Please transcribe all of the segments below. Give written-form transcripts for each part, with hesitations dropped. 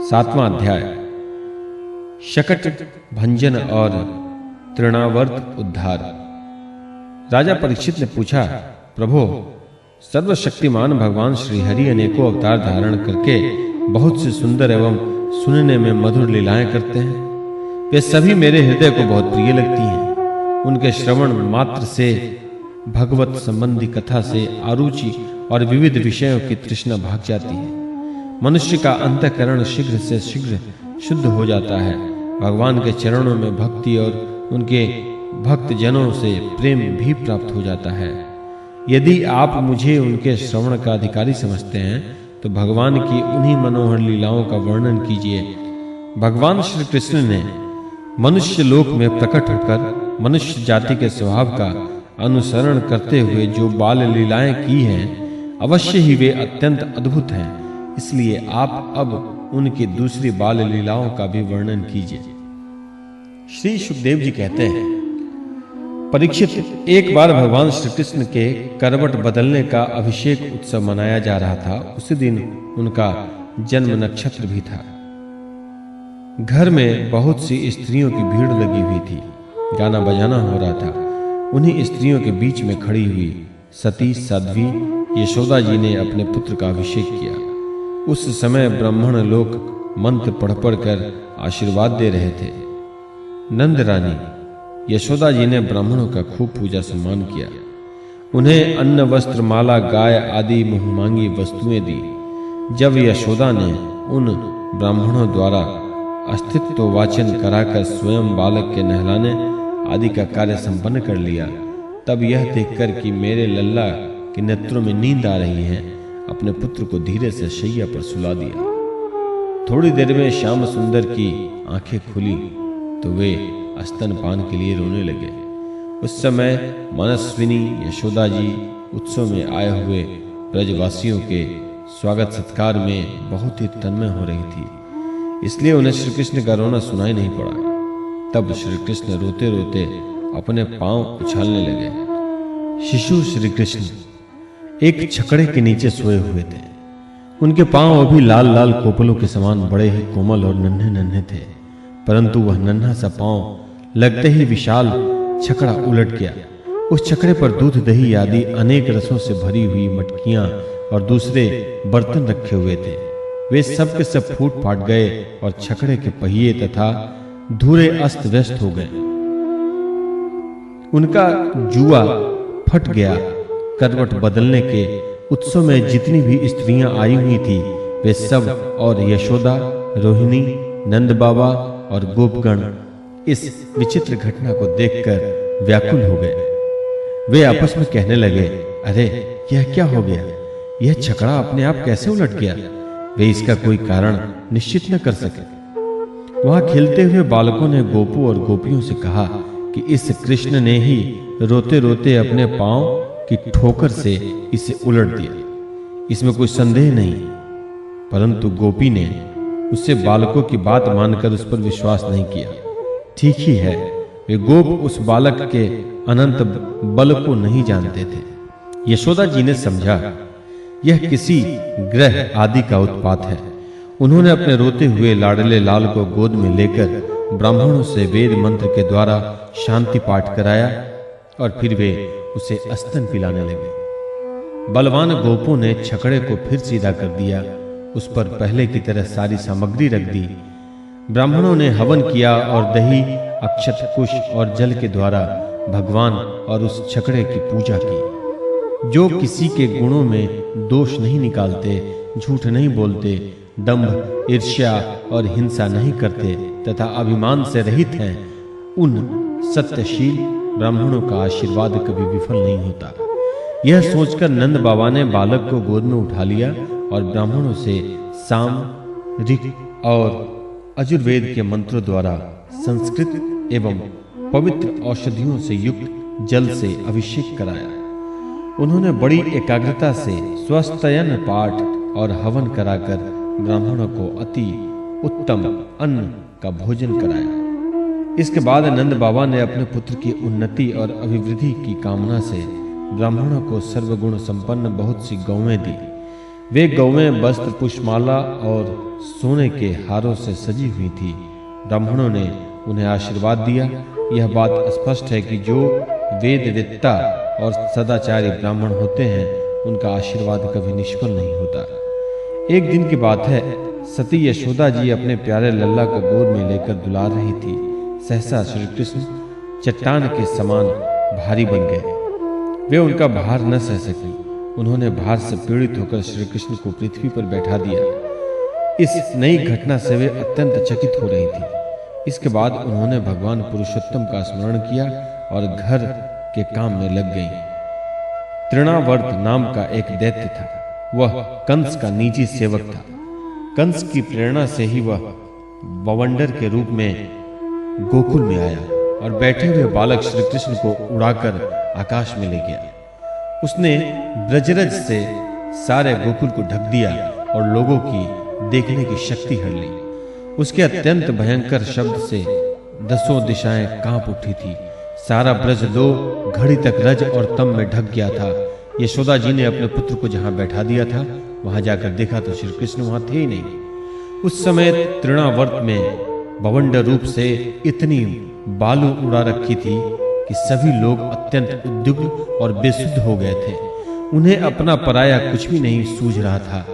सातवां अध्याय शकट भंजन और तृणावर्त उद्धार। राजा परीक्षित ने पूछा, प्रभो, सर्वशक्तिमान भगवान श्री हरि अनेकों अवतार धारण करके बहुत सी सुंदर एवं सुनने में मधुर लीलाएं करते हैं। वे सभी मेरे हृदय को बहुत प्रिय लगती हैं। उनके श्रवण मात्र से भगवत संबंधी कथा से आरुचि और विविध विषयों की तृष्णा भाग जाती है। मनुष्य का अंतःकरण शीघ्र से शीघ्र शुद्ध हो जाता है। भगवान के चरणों में भक्ति और उनके भक्त जनों से प्रेम भी प्राप्त हो जाता है। यदि आप मुझे उनके श्रवण का अधिकारी समझते हैं तो भगवान की उन्हीं मनोहर लीलाओं का वर्णन कीजिए। भगवान श्री कृष्ण ने मनुष्य लोक में प्रकट होकर मनुष्य जाति के स्वभाव का अनुसरण करते हुए जो बाल लीलाएं की हैं, अवश्य ही वे अत्यंत अद्भुत हैं। इसलिए आप अब उनकी दूसरी बाल लीलाओं का भी वर्णन कीजिए। श्री सुखदेव जी कहते हैं, परीक्षित, एक बार भगवान श्री कृष्ण के करवट बदलने का अभिषेक उत्सव मनाया जा रहा था। उसी दिन उनका जन्म नक्षत्र भी था। घर में बहुत सी स्त्रियों की भीड़ लगी हुई थी। गाना बजाना हो रहा था। उन्हीं स्त्रियों के बीच में खड़ी हुई सती साध्वी यशोदा जी ने अपने पुत्र का अभिषेक किया। उस समय ब्राह्मण लोग मंत्र पढ़ कर आशीर्वाद दे रहे थे। नंद रानी यशोदा जी ने ब्राह्मणों का खूब पूजा सम्मान किया। उन्हें अन्न वस्त्र माला गाय आदि मुहमांगी वस्तुएं दी। जब यशोदा ने उन ब्राह्मणों द्वारा अस्तित्व वाचन कराकर स्वयं बालक के नहलाने आदि का कार्य संपन्न कर लिया, तब यह देखकर कि मेरे लल्ला के नेत्रों में नींद आ रही है, अपने पुत्र को धीरे से शैया पर सुला दिया। थोड़ी देर में श्याम सुंदर की आंखें खुली तो वे स्तनपान के लिए रोने लगे। उस समय मनस्विनी यशोदा जी उत्सव में आए हुए ब्रजवासियों के स्वागत सत्कार में बहुत ही तन्मय हो रही थी, इसलिए उन्हें श्री कृष्ण का रोना सुनाई नहीं पड़ा। तब श्री कृष्ण रोते रोते अपने पांव उछालने लगे। शिशु श्री कृष्ण एक छकड़े के नीचे सोए हुए थे। उनके पांव अभी लाल लाल कोपलों के समान बड़े ही कोमल और नन्हे नन्हे थे, परंतु वह नन्हा सा पांव लगते ही विशाल छकड़ा उलट गया। उस छकड़े पर दूध दही आदि अनेक रसों से भरी हुई मटकियां और दूसरे बर्तन रखे हुए थे। वे सब के सब फूट फाट गए और छकड़े के पहिए तथा धुरे अस्त व्यस्त हो गए। उनका जुआ फट गया। करवट बदलने के उत्सव में जितनी भी स्त्रियां आई हुई थी, वे सब और यशोदा, रोहिणी, नंद बाबा और गोपगण इस विचित्र घटना को देखकर व्याकुल हो गए। वे आपस में कहने लगे, अरे यह क्या हो गया? यह छकड़ा अपने आप कैसे उलट गया? वे इसका कोई कारण निश्चित न कर सके। वहां खेलते हुए बालकों ने गोपू और गोपियों से कहा कि इस कृष्ण ने ही रोते रोते अपने पांव की ठोकर से इसे उलट दिया, इसमें कोई संदेह नहीं। परंतु गोपी ने उससे बालकों की बात मानकर उस पर विश्वास नहीं किया। ठीक ही है, वे गोप उस बालक के अनंत बल को नहीं जानते थे। यशोदा जी ने समझा यह किसी ग्रह आदि का उत्पात है। उन्होंने अपने रोते हुए लाडले लाल को गोद में लेकर ब्राह्मणों से वेद मंत्र के द्वारा शांति पाठ कराया और फिर वे उसे स्तन पिलाने लगे। बलवान गोपों ने छकड़े को फिर सीधा कर दिया। उस पर पहले की तरह सारी सामग्री रख दी। ब्राह्मणों ने हवन किया और दही, अक्षत, कुश और जल के द्वारा भगवान और उस छकड़े की पूजा की। जो किसी के गुणों में दोष नहीं निकालते, झूठ नहीं बोलते, दंभ, ईर्ष्या और हिंसा नहीं करते तथा अभिमान से रहित हैं, उन सत्यशील ब्राह्मणों का आशीर्वाद कभी विफल नहीं होता। यह सोचकर नंद बाबा ने बालक को गोद में उठा लिया और ब्राह्मणों से साम, ऋक् और अजुर्वेद के मंत्रों द्वारा संस्कृत एवं पवित्र औषधियों से युक्त जल से अभिषेक कराया। उन्होंने बड़ी एकाग्रता से स्वस्तयन पाठ और हवन कराकर ब्राह्मणों को अति उत्तम अन्न का भोजन कराया। इसके बाद नंद बाबा ने अपने पुत्र की उन्नति और अभिवृद्धि की कामना से ब्राह्मणों को सर्वगुण संपन्न बहुत सी गौएं दी। वे गौवें वस्त्र, पुष्पमाला और सोने के हारों से सजी हुई थी। ब्राह्मणों ने उन्हें आशीर्वाद दिया। यह बात स्पष्ट है कि जो वेदवेत्ता और सदाचारी ब्राह्मण होते हैं उनका आशीर्वाद कभी निष्फल नहीं होता। एक दिन की बात है, सती यशोदा जी अपने प्यारे लल्ला को गोद में लेकर दुलार रही थी। सहसा श्री कृष्ण चट्टान के समान भारी बन गए। वे उनका भार न सह सकी। उन्होंने भार से पीड़ित होकर श्री कृष्ण को पृथ्वी पर बैठा दिया। इस नई घटना से वे अत्यंत चकित हो रही थी। इसके बाद उन्होंने भगवान पुरुषोत्तम का स्मरण किया और घर के काम में लग गईं। तृणावर्त नाम का एक दैत्य था। वह कंस का निजी सेवक था। कंस की प्रेरणा से ही वह बवंडर के रूप में गोकुल में आया और बैठे हुए बालक श्री कृष्ण को उड़ाकर आकाश में ले गया। उसने ब्रजरज से सारे गोकुल को ढक दिया और लोगों की देखने की शक्ति हर ली। उसके अत्यंत भयंकर शब्द से दसों दिशाएं कांप उठी थी। सारा ब्रज 2 घड़ी तक रज और तम में ढक गया था। यशोदा जी ने अपने पुत्र को जहां बैठा दिया था वहां जाकर देखा तो श्री कृष्ण वहां थे ही नहीं। उस समय तृणावर्त में बवंडर रूप से इतनी बालू उड़ा रखी थी कि सभी लोग अत्यंत उद्विग्न और बेसुध हो गए थे। उन्हें अपना पराया कुछ भी नहीं सूझ रहा था।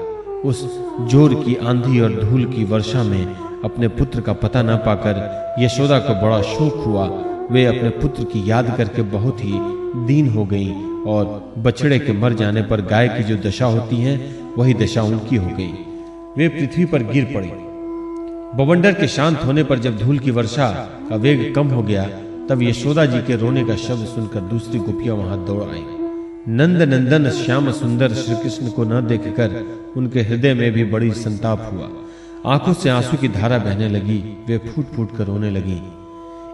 उस जोर की आंधी और धूल की वर्षा में अपने पुत्र का पता न पाकर यशोदा को बड़ा शोक हुआ। वे अपने पुत्र की याद करके बहुत ही दीन हो गईं और बछड़े के मर जाने पर गाय की जो दशा होती है वही दशा उनकी हो गई। वे पृथ्वी पर गिर पड़ी। बवंडर के शांत होने पर जब धूल की वर्षा का वेग कम हो गया तब यशोदा जी के रोने का शब्द सुनकर दूसरी गोपियां वहां दौड़ आईं। नंद नंदन श्याम सुंदर श्री कृष्ण को न देखकर उनके हृदय में भी बड़ी संताप हुआ। आंखों से आंसू की धारा बहने लगी। वे फूट फूट कर रोने लगी।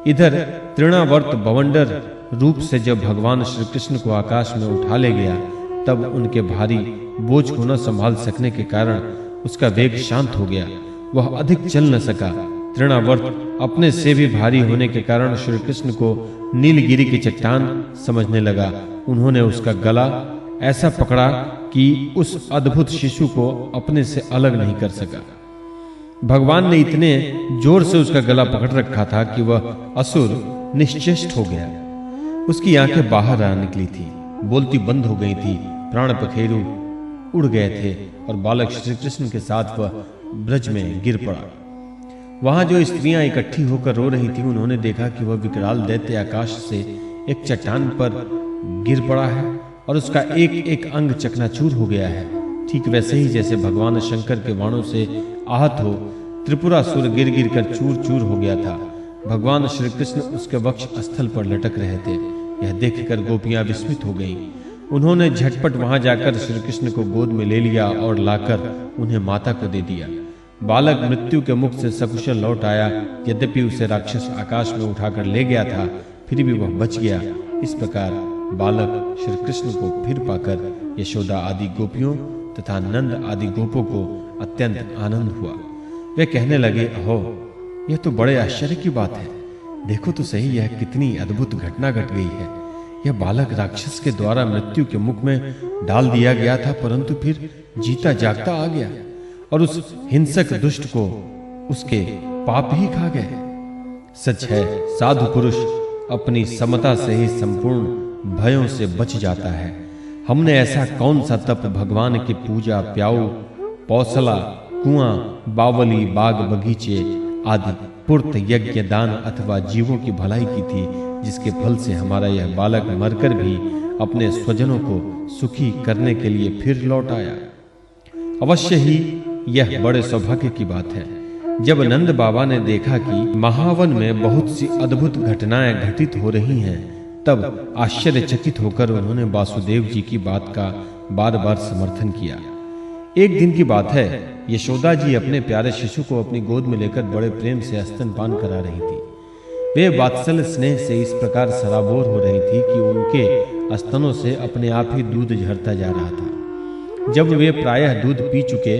इधर तृणावर्त बवंडर रूप से जब भगवान श्री कृष्ण को आकाश में उठा ले गया तब उनके भारी बोझ को न संभाल सकने के कारण उसका वेग शांत हो गया। वह अधिक चल न सका। तृणावर्त अपने से भी भारी होने के कारण श्री कृष्ण को नीलगिरी की चट्टान समझने लगा। उन्होंने उसका गला ऐसा पकड़ा कि उस अद्भुत शिशु को अपने से अलग नहीं कर सका। भगवान ने इतने जोर से उसका गला पकड़ रखा था कि वह असुर निश्चेष्ट हो गया। उसकी आंखें बाहर आ निकली थी, बोलती बंद हो गई थी, प्राण पखेरु उड़ गए थे और बालक श्री कृष्ण के साथ वह ब्रज में गिर पड़ा। वहां जो स्त्रियां इकट्ठी होकर रो रही थीं उन्होंने देखा कि वह विकराल दैत्य आकाश से एक चट्टान पर गिर पड़ा है और उसका एक एक अंग चकनाचूर हो गया है। ठीक वैसे ही जैसे भगवान शंकर के बाणों से आहत हो त्रिपुरासुर गिर गिर कर चूर चूर हो गया था। भगवान श्री कृष्ण उसके वक्ष स्थल पर लटक रहे थे। यह देखकर गोपियां विस्मित हो गईं। उन्होंने झटपट वहां जाकर श्री कृष्ण को गोद में ले लिया और लाकर उन्हें माता को दे दिया। बालक मृत्यु के मुख से सकुशल लौट आया। यद्यपि उसे राक्षस आकाश में उठाकर ले गया था फिर भी वह बच गया। इस प्रकार बालक श्री कृष्ण को फिर पाकर यशोदा आदि गोपियों तथा नंद आदि गोपों को अत्यंत आनंद हुआ। वे कहने लगे, अहो, यह तो बड़े आश्चर्य की बात है। देखो तो सही, यह कितनी अद्भुत घटना घट गई है। यह बालक राक्षस के द्वारा मृत्यु के मुख में डाल दिया गया था परंतु फिर जीता जागता आ गया और उस हिंसक दुष्ट को उसके पाप ही खा गए। सच है, साधु पुरुष अपनी समता से ही संपूर्ण भयों से बच जाता है। हमने ऐसा कौन सा तप भगवान की पूजा, प्याऊ, पौसला, कुआं, बावली, बाग बगीचे आदि पुर्त यज्ञ, दान अथवा जीवों की भलाई की थी जिसके फल से हमारा यह बालक मरकर भी अपने स्वजनों को सुखी करने के लिए फिर लौट आया। अवश्य ही यह बड़े सौभाग्य की बात है। जब नंद बाबा ने देखा कि महावन में बहुत सी अद्भुत घटनाएं घटित हो रही हैं तब आश्चर्यचकित होकर उन्होंने वासुदेव जी की बात का बार बार समर्थन किया। एक दिन की बात है, यशोदा जी अपने प्यारे शिशु को अपनी गोद में लेकर बड़े प्रेम से स्तनपान करा रही थी। वे वात्सल्य स्नेह से इस प्रकार सराबोर हो रही थी कि उनके स्तनों से अपने आप ही दूध झरता जा रहा था। जब वे प्रायः दूध पी चुके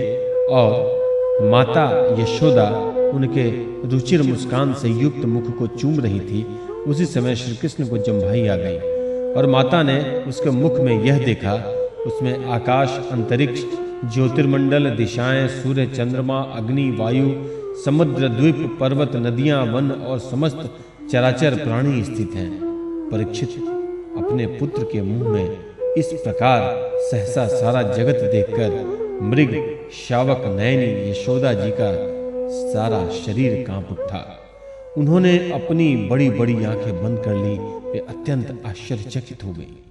और माता यशोदा उनके रुचिर मुस्कान से युक्त मुख को चूम रही थी उसी समय श्री कृष्ण को जम्भाई आ गई और माता ने उसके मुख में यह देखा, उसमें आकाश, अंतरिक्ष, ज्योतिर्मंडल, दिशाएं, सूर्य, चंद्रमा, अग्नि, वायु, समुद्र, द्वीप, पर्वत, नदियां, वन और समस्त चराचर प्राणी स्थित हैं। परीक्षित अपने पुत्र के मुंह में इस प्रकार सहसा सारा जगत देखकर मृग शावक नयनी यशोदा जी का सारा शरीर कांप उठा। उन्होंने अपनी बड़ी बड़ी आंखें बंद कर ली। वे अत्यंत आश्चर्यचकित हो गई।